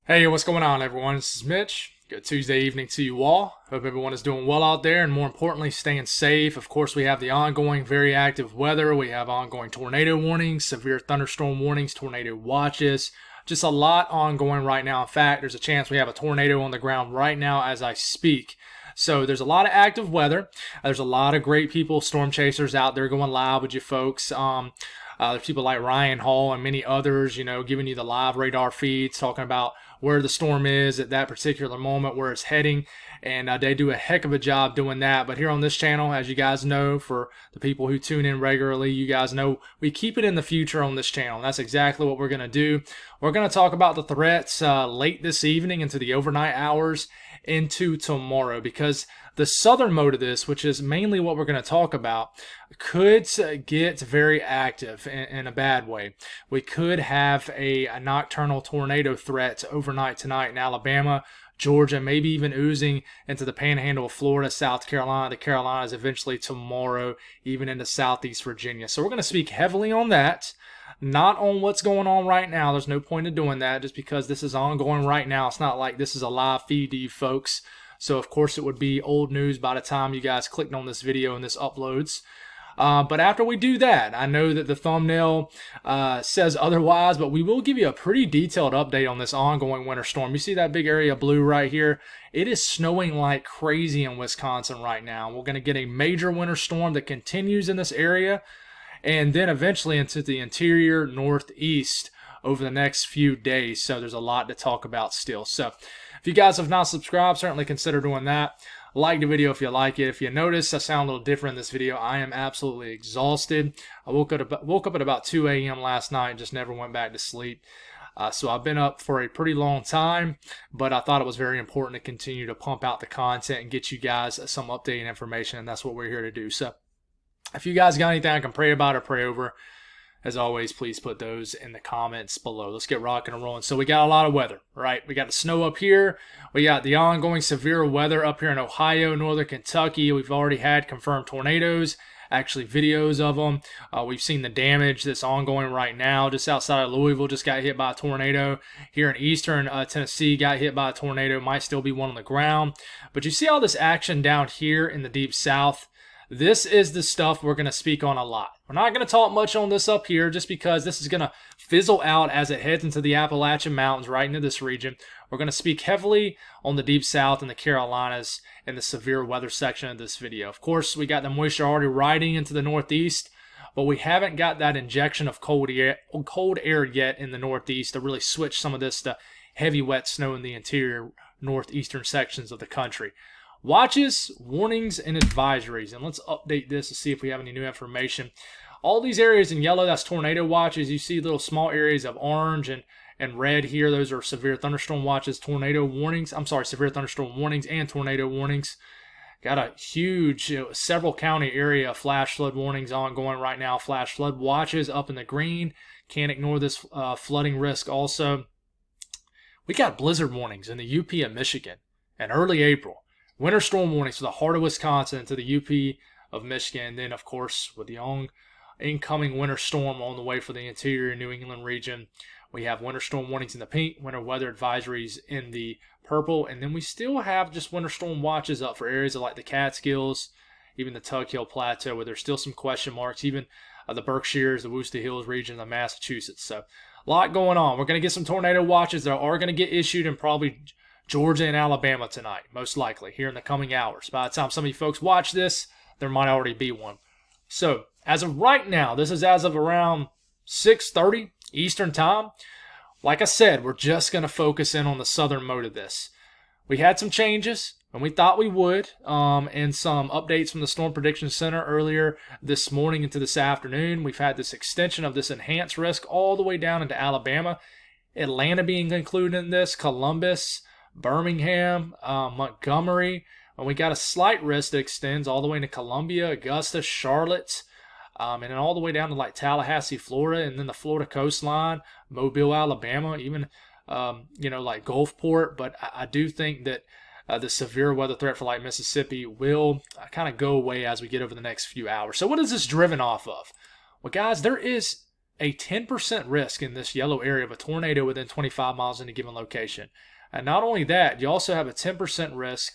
Hey, what's going on, everyone? This is Mitch. Good Tuesday evening to you all. Hope everyone is doing well out there and, more importantly, staying safe. Of course, we have the ongoing very active weather. We have ongoing tornado warnings, severe thunderstorm warnings, tornado watches. Just a lot ongoing right now. In fact, there's a chance we have a tornado on the ground right now as I speak. So there's a lot of active weather. There's a lot of great people, storm chasers out there going live with you folks. There's people like Ryan Hall and many others, giving you the live radar feeds, talking about where the storm is at that particular moment, where it's heading, and they do a heck of a job doing that. But here on this channel, as you guys know, for the people who tune in regularly, you guys know we keep it in the future on this channel. And that's exactly what we're going to do. We're going to talk about the threats late this evening into the overnight hours into tomorrow, because the southern mode of this, which is mainly what we're going to talk about, could get very active in a bad way. We could have a nocturnal tornado threat overnight tonight in Alabama, Georgia, maybe even oozing into the panhandle of Florida, South Carolina, the Carolinas, eventually tomorrow, even into southeast Virginia. So we're going to speak heavily on that. Not on what's going on right now. There's no point in doing that just because this is ongoing right now. It's not like this is a live feed to you folks. So, of course, it would be old news by the time you guys clicked on this video and this uploads. But after we do that, I know that the thumbnail says otherwise, but we will give you a pretty detailed update on this ongoing winter storm. You see that big area of blue right here? It is snowing like crazy in Wisconsin right now. We're going to get a major winter storm that continues in this area, and then eventually into the interior northeast over the next few days. So there's a lot to talk about still. So if you guys have not subscribed, certainly consider doing that. Like the video if you like it. If you notice I sound a little different in this video, I am absolutely exhausted. I woke up at about 2 a.m. last night and just never went back to sleep. So I've been up for a pretty long time, but I thought it was very important to continue to pump out the content and get you guys some updated information, and that's what we're here to do. So if you guys got anything I can pray about or pray over, as always, please put those in the comments below. Let's get rocking and rolling. So we got a lot of weather, right? We got the snow up here. We got the ongoing severe weather up here in Ohio, northern Kentucky. We've already had confirmed tornadoes, actually videos of them. We've seen the damage that's ongoing right now. Just outside of Louisville, just got hit by a tornado. Here in eastern Tennessee, got hit by a tornado. Might still be one on the ground. But you see all this action down here in the deep south. This is the stuff we're going to speak on a lot. We're not going to talk much on this up here just because this is going to fizzle out as it heads into the Appalachian Mountains right into this region. We're going to speak heavily on the Deep South and the Carolinas in the severe weather section of this video. Of course, we got the moisture already riding into the Northeast, but we haven't got that injection of cold air yet in the Northeast to really switch some of this to heavy wet snow in the interior northeastern sections of the country. Watches, warnings, and advisories. And let's update this to see if we have any new information. All these areas in yellow, that's tornado watches. You see little small areas of orange and red here. Those are severe thunderstorm watches, tornado warnings. I'm sorry, severe thunderstorm warnings and tornado warnings. Got a huge, several county area flash flood warnings ongoing right now. Flash flood watches up in the green. Can't ignore this flooding risk also. We got blizzard warnings in the UP of Michigan in early April. Winter storm warnings for the heart of Wisconsin to the UP of Michigan. And then, of course, with the incoming winter storm on the way for the interior New England region, we have winter storm warnings in the pink, winter weather advisories in the purple. And then we still have just winter storm watches up for areas like the Catskills, even the Tug Hill Plateau, where there's still some question marks, even the Berkshires, the Worcester Hills region of Massachusetts. So a lot going on. We're going to get some tornado watches that are going to get issued in probably Georgia and Alabama tonight, most likely, here in the coming hours. By the time some of you folks watch this, there might already be one. So, as of right now, this is as of around 6:30 Eastern Time. Like I said, we're just going to focus in on the southern mode of this. We had some changes, and we thought we would, and some updates from the Storm Prediction Center earlier this morning into this afternoon. We've had this extension of this enhanced risk all the way down into Alabama. Atlanta being included in this, Columbus, Birmingham, Montgomery, and we got a slight risk that extends all the way into Columbia, Augusta, Charlotte, and then all the way down to like Tallahassee, Florida, and then the Florida coastline, Mobile, Alabama, even like Gulfport. But I do think that the severe weather threat for like Mississippi will kind of go away as we get over the next few hours. So what is this driven off of? Well, guys, there is a 10% risk in this yellow area of a tornado within 25 miles in a given location. And not only that, you also have a 10% risk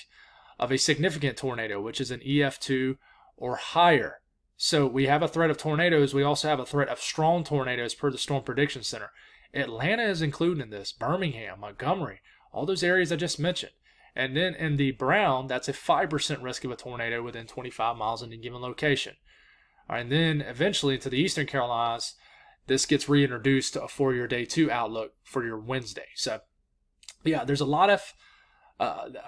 of a significant tornado, which is an EF2 or higher. So we have a threat of tornadoes. We also have a threat of strong tornadoes per the Storm Prediction Center. Atlanta is included in this, Birmingham, Montgomery, all those areas I just mentioned. And then in the brown, that's a 5% risk of a tornado within 25 miles in a given location. All right, and then eventually to the Eastern Carolinas, this gets reintroduced for your day 2 outlook for your Wednesday. So, yeah, there's a lot of,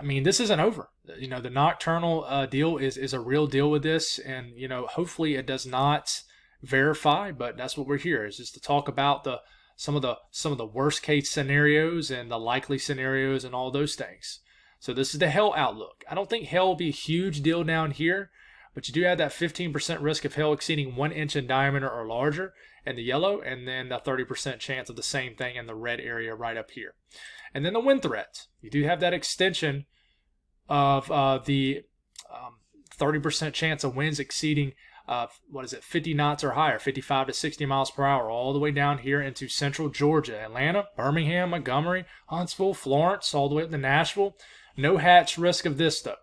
this isn't over. The nocturnal deal is a real deal with this, and, hopefully it does not verify, but that's what we're here, is just to talk about some of the worst case scenarios and the likely scenarios and all those things. So this is the hail outlook. I don't think hail will be a huge deal down here, but you do have that 15% risk of hail exceeding 1 inch in diameter or larger in the yellow, and then the 30% chance of the same thing in the red area right up here. And then the wind threat. You do have that extension of the 30% chance of winds exceeding 50 knots or higher, 55 to 60 miles per hour, all the way down here into central Georgia, Atlanta, Birmingham, Montgomery, Huntsville, Florence, all the way up to Nashville. No hatch risk of this, though.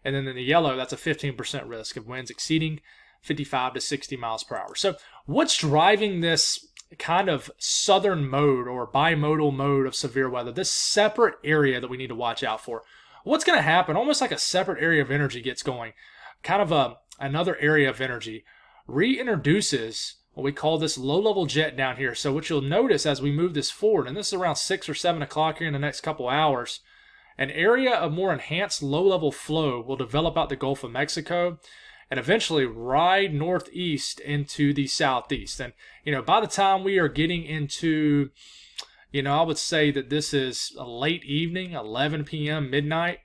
And then in the yellow, that's a 15% risk of winds exceeding 55 to 60 miles per hour. So what's driving this kind of southern mode or bimodal mode of severe weather, this separate area that we need to watch out for? What's going to happen? Almost like a separate area of energy gets going. Kind of another area of energy reintroduces what we call this low-level jet down here. So what you'll notice as we move this forward, and this is around 6 or 7 o'clock here in the next couple hours, an area of more enhanced low-level flow will develop out the Gulf of Mexico and eventually ride northeast into the southeast. And, by the time we are getting into, I would say that this is a late evening, 11 p.m., midnight,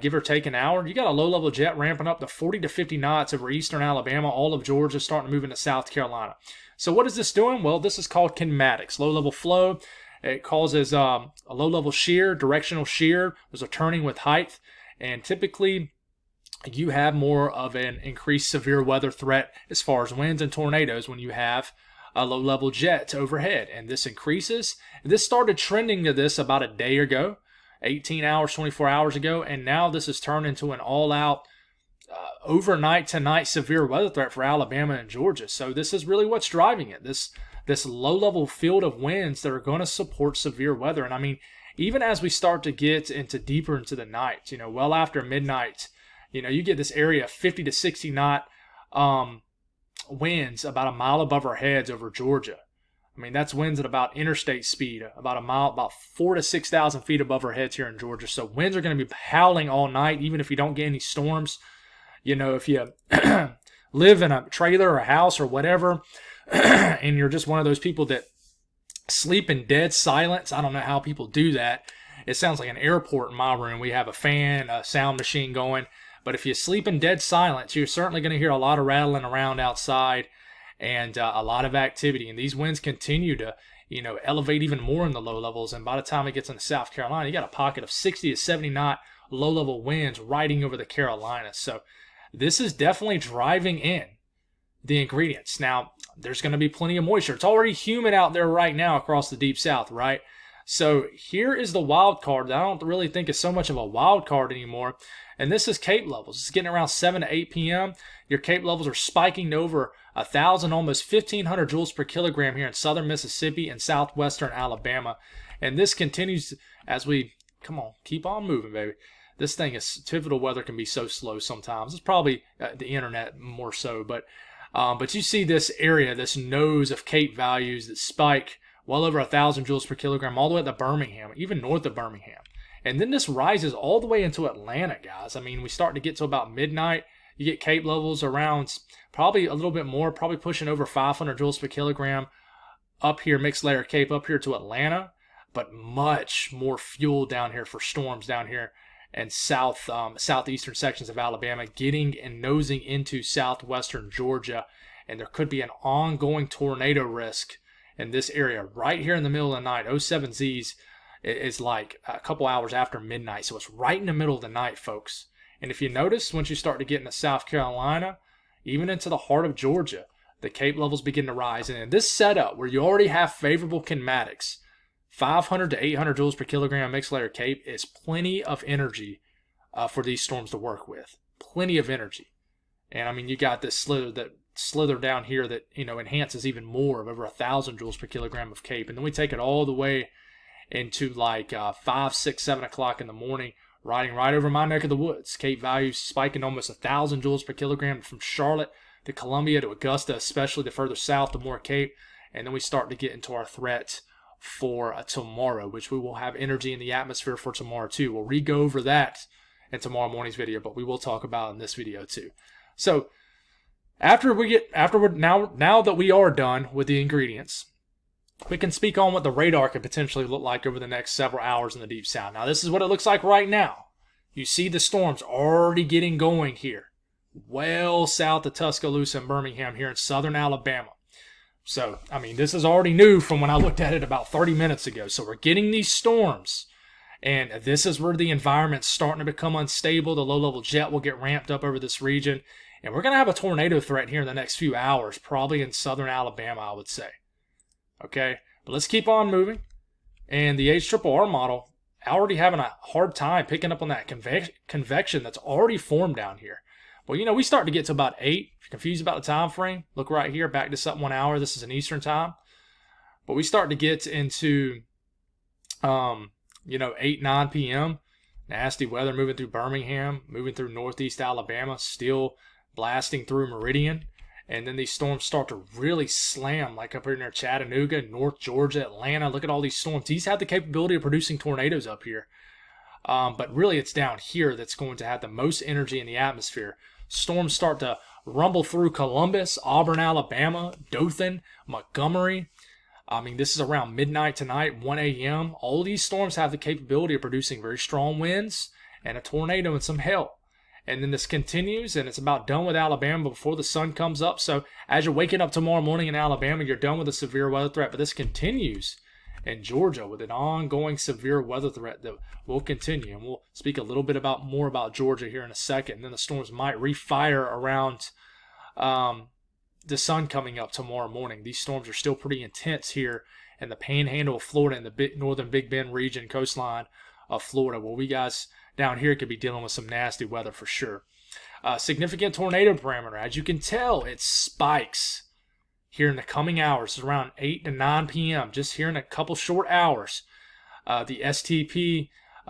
give or take an hour, you got a low-level jet ramping up to 40 to 50 knots over eastern Alabama, all of Georgia, starting to move into South Carolina. So what is this doing? Well, this is called kinematics, low-level flow. It causes a low-level shear, directional shear. There's a turning with height. And typically, you have more of an increased severe weather threat as far as winds and tornadoes when you have a low-level jet overhead. And this increases. This started trending to this about a day ago, 18 hours, 24 hours ago. And now this has turned into an all-out overnight tonight severe weather threat for Alabama and Georgia. So this is really what's driving it. This low-level field of winds that are going to support severe weather. And even as we start to get deeper into the night, well after midnight, you get this area of 50 to 60 knot winds about a mile above our heads over Georgia. That's winds at about interstate speed, about a mile, about 4,000 to 6,000 feet above our heads here in Georgia. So winds are going to be howling all night, even if you don't get any storms. If you live in a trailer or a house or whatever, and you're just one of those people that sleep in dead silence. I don't know how people do that. It sounds like an airport in my room. We have a fan, a sound machine going. But if you sleep in dead silence, you're certainly going to hear a lot of rattling around outside and a lot of activity. And these winds continue to, elevate even more in the low levels. And by the time it gets into South Carolina, you got a pocket of 60 to 70 knot low-level winds riding over the Carolinas. So this is definitely driving in the ingredients. Now, there's going to be plenty of moisture. It's already humid out there right now across the deep south, right? So here is the wild card that I don't really think is so much of a wild card anymore. And this is Cape levels. It's getting around 7 to 8 p.m. Your Cape levels are spiking to over 1,000, almost 1,500 joules per kilogram here in southern Mississippi and southwestern Alabama. And this continues as we, keep on moving, baby. This thing is, typical weather can be so slow sometimes. It's probably the internet more so, but you see this area, this nose of Cape values that spike well over 1,000 joules per kilogram all the way to Birmingham, even north of Birmingham. And then this rises all the way into Atlanta, guys. We start to get to about midnight. You get Cape levels around probably a little bit more, probably pushing over 500 joules per kilogram up here, mixed layer Cape up here to Atlanta, but much more fuel down here for storms down here and southeastern sections of Alabama, getting and nosing into southwestern Georgia. And there could be an ongoing tornado risk in this area right here in the middle of the night. 07Zs is like a couple hours after midnight. So it's right in the middle of the night, folks. And if you notice, once you start to get into South Carolina, even into the heart of Georgia, the Cape levels begin to rise. And in this setup, where you already have favorable kinematics, 500 to 800 joules per kilogram mixed layer Cape is plenty of energy for these storms to work with. Plenty of energy. And I mean, you got this slither down here that, you know, enhances even more of over 1,000 joules per kilogram of Cape. And then we take it all the way into like 5, 6, 7 o'clock in the morning, riding right over my neck of the woods. Cape values spiking almost 1,000 joules per kilogram from Charlotte to Columbia to Augusta, especially the further south, the more Cape. And then we start to get into our threat for tomorrow, which we will have energy in the atmosphere for tomorrow too. We'll re-go over that in tomorrow morning's video, but we will talk about in this video too. So now that we are done with the ingredients, we can speak on what the radar could potentially look like over the next several hours in the Deep South. Now, this is what it looks like right now. You see the storms already getting going here, well south of Tuscaloosa and Birmingham here in southern Alabama. So, I mean, this is already new from when I looked at it about 30 minutes ago. So we're getting these storms, and this is where the environment's starting to become unstable. The low-level jet will get ramped up over this region, and we're going to have a tornado threat here in the next few hours, probably in southern Alabama, I would say. Okay, but let's keep on moving. And the HRRR model already having a hard time picking up on that convection that's already formed down here. Well, you know, we start to get to about 8. If you're confused about the time frame, look right here, back this up 1 hour. This is an Eastern time. But we start to get into, 8, 9 p.m. Nasty weather moving through Birmingham, moving through northeast Alabama, still blasting through Meridian. And then these storms start to really slam, like up here near Chattanooga, North Georgia, Atlanta. Look at all these storms. These have the capability of producing tornadoes up here. But really, it's down here that's going to have the most energy in the atmosphere. Storms start to rumble through Columbus, Auburn, Alabama, Dothan, Montgomery. I mean, this is around midnight tonight, 1 a.m. All these storms have the capability of producing very strong winds and a tornado and some hail. And then this continues, and it's about done with Alabama before the sun comes up. So as you're waking up tomorrow morning in Alabama, you're done with a severe weather threat. But this continues in Georgia with an ongoing severe weather threat that will continue. And we'll speak a little bit more about Georgia here in a second. And then the storms might refire around the sun coming up tomorrow morning. These storms are still pretty intense here in the panhandle of Florida and the northern Big Bend region, coastline of Florida, where we guys down here could be dealing with some nasty weather for sure. Significant tornado parameter. As you can tell, it spikes here in the coming hours. It's around 8 to 9 p.m. Just here in a couple short hours. The STP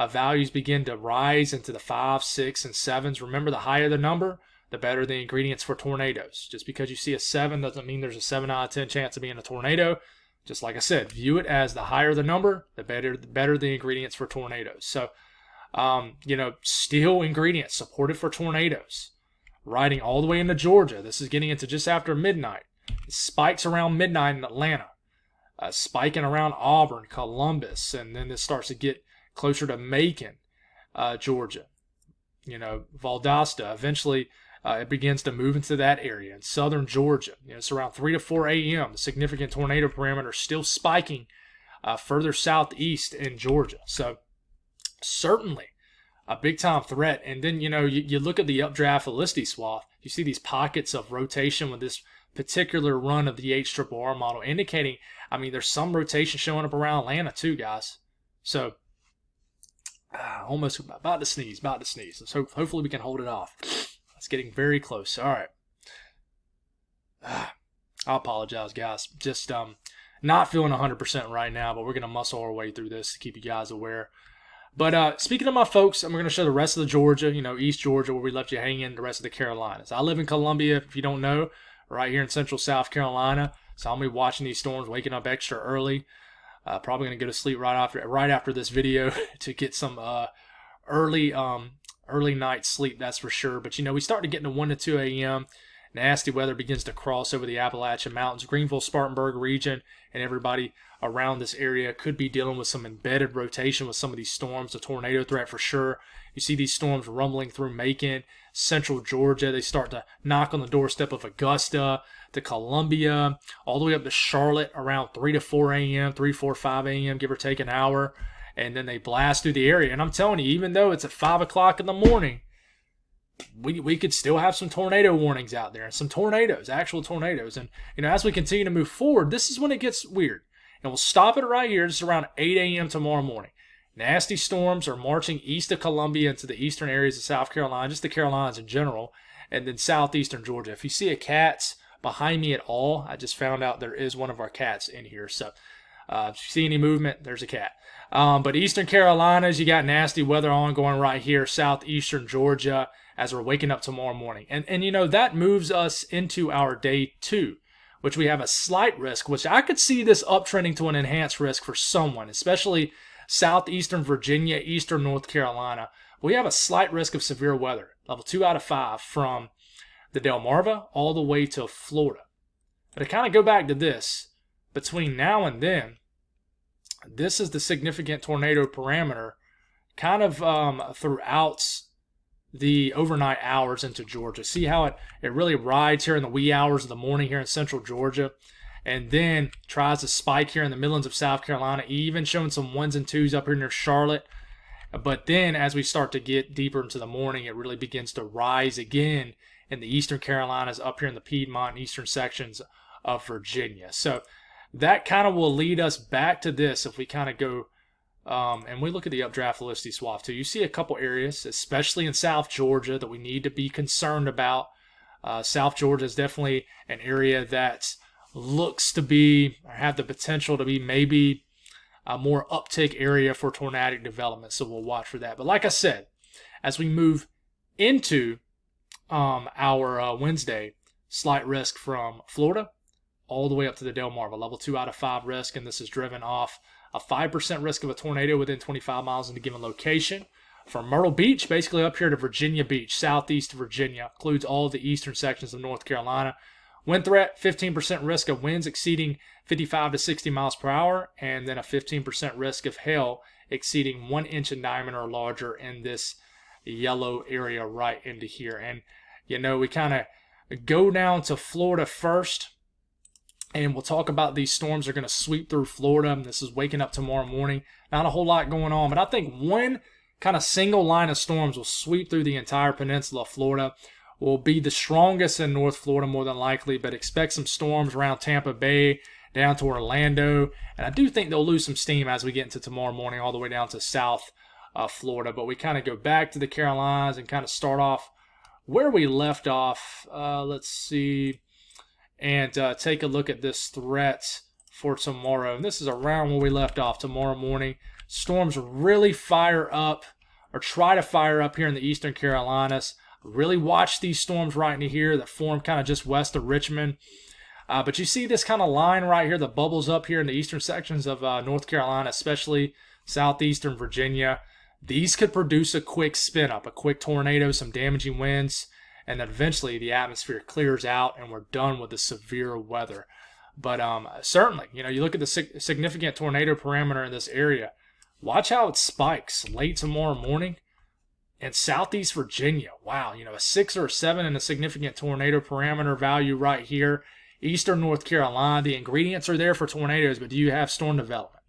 values begin to rise into the 5, 6, and 7s. Remember, the higher the number, the better the ingredients for tornadoes. Just because you see a 7 doesn't mean there's a 7 out of 10 chance of being a tornado. Just like I said, view it as the higher the number, the better the ingredients for tornadoes. So, steel ingredients supported for tornadoes. Riding all the way into Georgia. This is getting into just after midnight. It spikes around midnight in Atlanta. Spiking around Auburn, Columbus. And then this starts to get closer to Macon, Georgia. Valdosta. Eventually, it begins to move into that area in southern Georgia. It's around 3 to 4 a.m. The significant tornado parameter still spiking further southeast in Georgia. So, certainly a big-time threat. And then, you look at the updraft Felicity swath. You see these pockets of rotation with this particular run of the HRRR model, indicating, there's some rotation showing up around Atlanta too, guys. So, almost about to sneeze. So hopefully we can hold it off. It's getting very close. All right. I apologize, guys. Just not feeling 100% right now, but we're going to muscle our way through this to keep you guys aware. But speaking of my folks, I'm going to show the rest of the Georgia, East Georgia, where we left you hanging, the rest of the Carolinas. I live in Columbia, if you don't know, right here in central South Carolina. So I'll be watching these storms, waking up extra early. Probably going to go to sleep right after this video to get some early night sleep, that's for sure. But, we start to get into 1 to 2 a.m. Nasty weather begins to cross over the Appalachian Mountains, Greenville, Spartanburg region, and everybody around this area could be dealing with some embedded rotation with some of these storms, a tornado threat for sure. You see these storms rumbling through Macon, central Georgia. They start to knock on the doorstep of Augusta, to Columbia, all the way up to Charlotte around 3 to 4 a.m., 3, 4, 5 a.m., give or take an hour. And then they blast through the area. And I'm telling you, even though it's at 5 o'clock in the morning, we could still have some tornado warnings out there and some tornadoes, actual tornadoes. And, as we continue to move forward, this is when it gets weird. And we'll stop it right here just around 8 a.m. tomorrow morning. Nasty storms are marching east of Columbia into the eastern areas of South Carolina, just the Carolinas in general, and then southeastern Georgia. If you see a cat behind me at all, I just found out there is one of our cats in here. So if you see any movement, there's a cat. But eastern Carolinas, you got nasty weather ongoing right here, southeastern Georgia, as we're waking up tomorrow morning. And that moves us into our day 2, which we have a slight risk, which I could see this uptrending to an enhanced risk for someone, especially southeastern Virginia, eastern North Carolina. We have a slight risk of severe weather, level 2 out of 5, from the Delmarva all the way to Florida. But to kind of go back to this, between now and then, this is the significant tornado parameter kind of throughout the overnight hours into Georgia. See how it really rides here in the wee hours of the morning here in central Georgia, and then tries to spike here in the Midlands of South Carolina, even showing some 1s and 2s up here near Charlotte. But then as we start to get deeper into the morning, it really begins to rise again in the eastern Carolinas, up here in the Piedmont and eastern sections of Virginia. So that kind of will lead us back to this if we kind of go and we look at the updraft velocity swath too. You see a couple areas, especially in South Georgia, that we need to be concerned about. South Georgia is definitely an area that looks to be, or have the potential to be, maybe a more uptick area for tornadic development. So we'll watch for that. But like I said, as we move into our Wednesday, slight risk from Florida all the way up to the Delmarva, level 2 out of 5 risk. And this is driven off a 5% risk of a tornado within 25 miles in a given location. From Myrtle Beach, basically up here to Virginia Beach, southeast Virginia, includes all of the eastern sections of North Carolina. Wind threat, 15% risk of winds exceeding 55 to 60 miles per hour, and then a 15% risk of hail exceeding 1 inch in diameter or larger in this yellow area right into here. And, we kind of go down to Florida first, and we'll talk about these storms are going to sweep through Florida. And this is waking up tomorrow morning. Not a whole lot going on, but I think one kind of single line of storms will sweep through the entire peninsula of Florida. Will be the strongest in North Florida more than likely, but expect some storms around Tampa Bay, down to Orlando. And I do think they'll lose some steam as we get into tomorrow morning all the way down to South Florida. But we kind of go back to the Carolinas and kind of start off where we left off. Let's see. And take a look at this threat for tomorrow. And this is around where we left off tomorrow morning. Storms really fire up, or try to fire up here in the eastern Carolinas. Really watch these storms right into here that form kind of just west of Richmond. But you see this kind of line right here that bubbles up here in the eastern sections of North Carolina, especially southeastern Virginia. These could produce a quick spin up, a quick tornado, some damaging winds, and then eventually the atmosphere clears out and we're done with the severe weather. But certainly, you look at the significant tornado parameter in this area. Watch how it spikes late tomorrow morning. And southeast Virginia, wow, a 6 or a 7 in a significant tornado parameter value right here. Eastern North Carolina, the ingredients are there for tornadoes, but do you have storm development?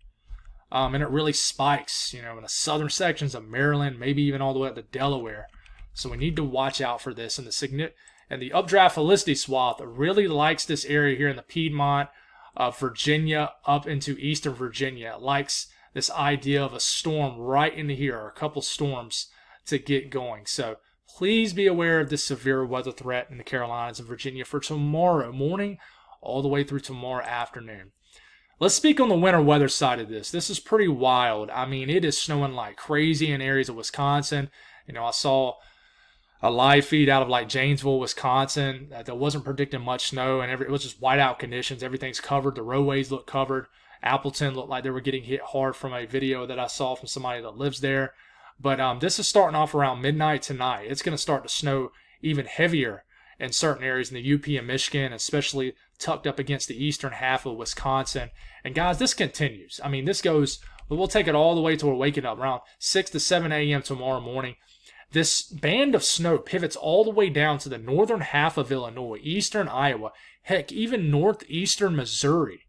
And it really spikes, in the southern sections of Maryland, maybe even all the way up to Delaware. So we need to watch out for this. And the updraft velocity swath really likes this area here in the Piedmont of Virginia up into eastern Virginia. It likes this idea of a storm right into here, or a couple storms to get going. So please be aware of this severe weather threat in the Carolinas and Virginia for tomorrow morning all the way through tomorrow afternoon. Let's speak on the winter weather side of this. This is pretty wild. I mean, it is snowing like crazy in areas of Wisconsin. I saw a live feed out of like Janesville, Wisconsin that wasn't predicting much snow, and it was just whiteout conditions. Everything's covered. The roadways look covered. Appleton looked like they were getting hit hard from a video that I saw from somebody that lives there. But this is starting off around midnight tonight. It's going to start to snow even heavier in certain areas in the UP and Michigan, especially tucked up against the eastern half of Wisconsin. And guys, this continues. I mean, this goes, we'll take it all the way till we're waking up around 6 to 7 a.m. tomorrow morning. This band of snow pivots all the way down to the northern half of Illinois, eastern Iowa, heck, even northeastern Missouri.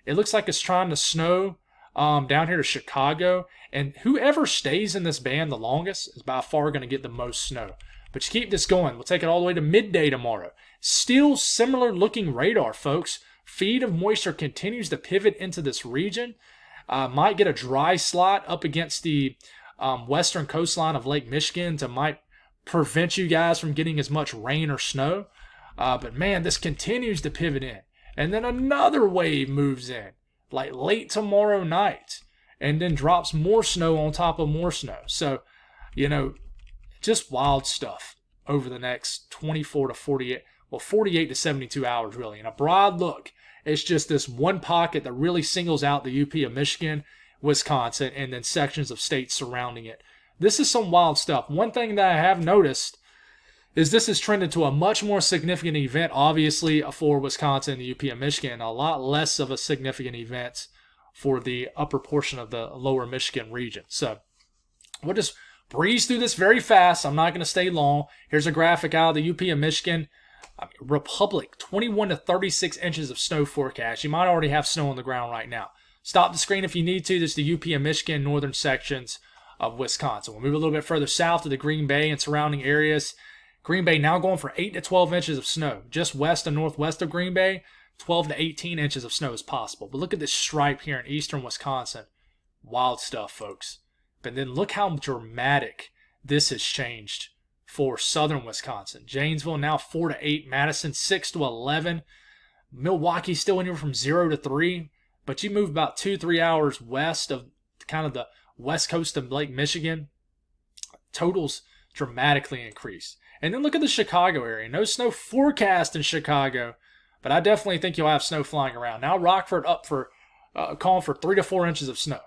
It looks like it's trying to snow down here to Chicago, and whoever stays in this band the longest is by far going to get the most snow. But you keep this going. We'll take it all the way to midday tomorrow. Still similar looking radar, folks. Feed of moisture continues to pivot into this region. Might get a dry slot up against the western coastline of Lake Michigan to might prevent you guys from getting as much rain or snow. But man, this continues to pivot in. And then another wave moves in, like late tomorrow night, and then drops more snow on top of more snow. So, just wild stuff over the next 24 to 48, 48 to 72 hours, really. And a broad look, it's just this one pocket that really singles out the UP of Michigan, Wisconsin, and then sections of states surrounding it. This is some wild stuff. One thing that I have noticed is this has trended to a much more significant event, obviously, for Wisconsin and the UP of Michigan, a lot less of a significant event for the upper portion of the lower Michigan region. So we'll just breeze through this very fast. I'm not going to stay long. Here's a graphic out of the UP of Michigan. Republic, 21 to 36 inches of snow forecast. You might already have snow on the ground right now. Stop the screen if you need to. This is the UP of Michigan, northern sections of Wisconsin. We'll move a little bit further south to the Green Bay and surrounding areas. Green Bay now going for 8 to 12 inches of snow. Just west and northwest of Green Bay, 12 to 18 inches of snow is possible. But look at this stripe here in eastern Wisconsin. Wild stuff, folks. But then look how dramatic this has changed for southern Wisconsin. Janesville now 4 to 8. Madison 6 to 11. Milwaukee still anywhere from 0 to 3. But you move about 2-3 hours west of kind of the west coast of Lake Michigan. Totals dramatically increase. And then look at the Chicago area. No snow forecast in Chicago, but I definitely think you'll have snow flying around. Now Rockford up for calling for 3 to 4 inches of snow.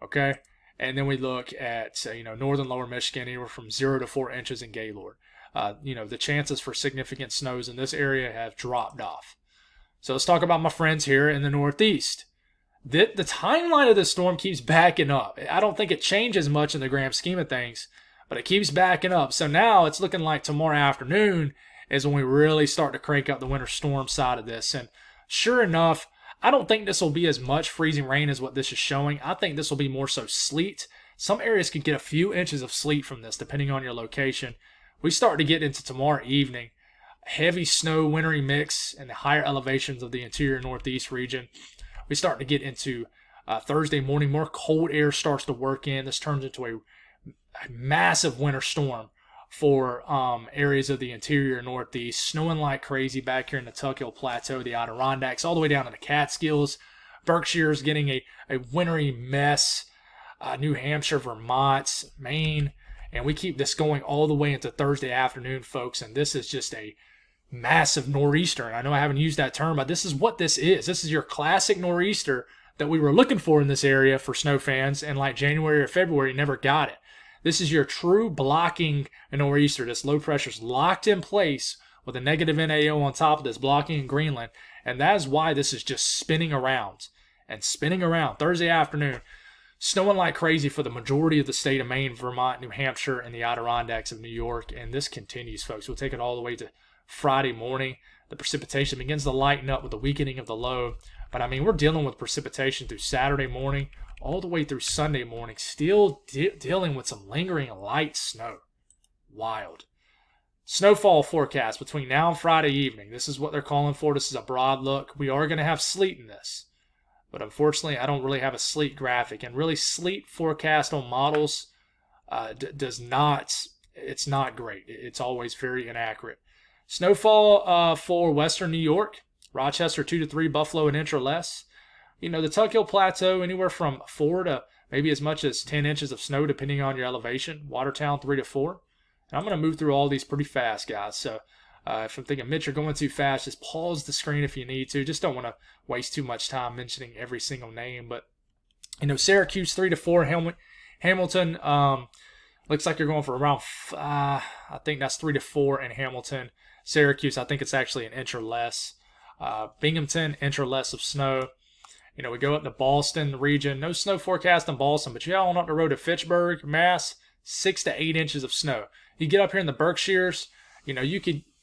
Okay, and then we look at northern lower Michigan anywhere from 0 to 4 inches in Gaylord. The chances for significant snows in this area have dropped off. So let's talk about my friends here in the Northeast. The timeline of this storm keeps backing up. I don't think it changes much in the grand scheme of things, but it keeps backing up. So now it's looking like tomorrow afternoon is when we really start to crank up the winter storm side of this. And sure enough, I don't think this will be as much freezing rain as what this is showing. I think this will be more so sleet. Some areas could get a few inches of sleet from this, depending on your location. We start to get into tomorrow evening. Heavy snow, wintry mix in the higher elevations of the interior Northeast region. We start to get into Thursday morning. More cold air starts to work in. This turns into a massive winter storm for areas of the interior Northeast. Snowing like crazy back here in the Tuck-Hill Plateau, the Adirondacks, all the way down to the Catskills. Berkshire's getting a wintry mess. New Hampshire, Vermont, Maine. And we keep this going all the way into Thursday afternoon, folks. And this is just a massive nor'easter. And I know I haven't used that term, but this is what this is. This is your classic nor'easter that we were looking for in this area for snow fans. And like January or February, never got it. This is your true blocking nor'easter. This low pressure is locked in place with a negative NAO on top of this, blocking in Greenland. And that is why this is just spinning around and spinning around Thursday afternoon. Snowing like crazy for the majority of the state of Maine, Vermont, New Hampshire, and the Adirondacks of New York. And this continues, folks. We'll take it all the way to Friday morning. The precipitation begins to lighten up with the weakening of the low. But, I mean, we're dealing with precipitation through Saturday morning all the way through Sunday morning. Still dealing with some lingering light snow. Wild. Snowfall forecast between now and Friday evening. This is what they're calling for. This is a broad look. We are going to have sleet in this. But unfortunately, I don't really have a sleet graphic. And really, sleet forecast on models it's not great. It's always very inaccurate. Snowfall for western New York. Rochester, 2 to 3. Buffalo, an inch or less. The Tuck-Hill Plateau, anywhere from 4 to maybe as much as 10 inches of snow, depending on your elevation. Watertown, 3 to 4. And I'm going to move through all these pretty fast, guys. So if I'm thinking, Mitch, you're going too fast, just pause the screen if you need to. Just don't want to waste too much time mentioning every single name. But, Syracuse, 3 to 4. Hamilton, looks like you're going for around, I think that's 3 to 4 in Hamilton. Syracuse, I think it's actually an inch or less. Binghamton, inch or less of snow. We go up to Boston region. No snow forecast in Boston, but on up the road to Fitchburg, Mass, 6 to 8 inches of snow. You get up here in the Berkshires,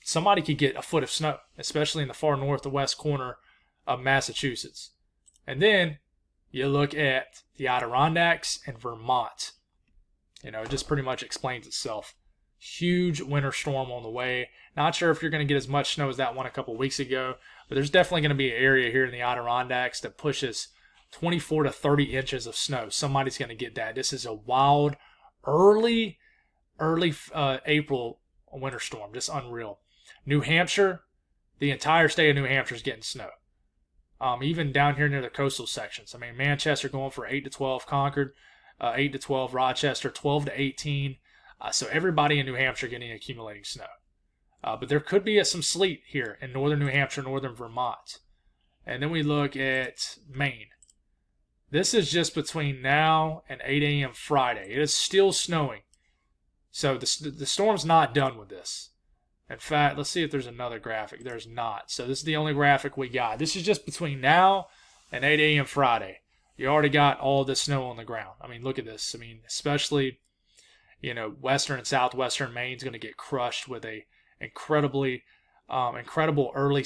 somebody could get a foot of snow, especially in the far northwest corner of Massachusetts. And then you look at the Adirondacks and Vermont. It just pretty much explains itself. Huge winter storm on the way. Not sure if you're going to get as much snow as that one a couple weeks ago, but there's definitely going to be an area here in the Adirondacks that pushes 24 to 30 inches of snow. Somebody's going to get that. This is a wild, early April winter storm. Just unreal. New Hampshire, the entire state of New Hampshire is getting snow. Even down here near the coastal sections. I mean, Manchester going for 8 to 12, Concord 8 to 12, Rochester 12 to 18. So everybody in New Hampshire getting accumulating snow. But there could be some sleet here in northern New Hampshire, northern Vermont. And then we look at Maine. This is just between now and 8 a.m. Friday. It is still snowing. So the storm's not done with this. In fact, let's see if there's another graphic. There's not. So this is the only graphic we got. This is just between now and 8 a.m. Friday. You already got all this snow on the ground. I mean, look at this. I mean, especially, western and southwestern Maine's going to get crushed with a incredible early,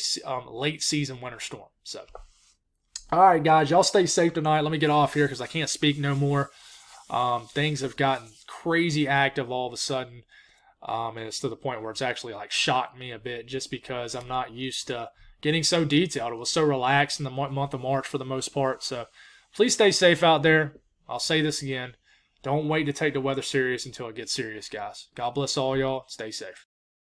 late season winter storm. So, all right, guys, y'all stay safe tonight. Let me get off here because I can't speak no more. Things have gotten crazy active all of a sudden. And it's to the point where it's actually like shocked me a bit just because I'm not used to getting so detailed. It was so relaxed in the month of March for the most part. So please stay safe out there. I'll say this again. Don't wait to take the weather serious until it gets serious, guys. God bless all y'all. Stay safe.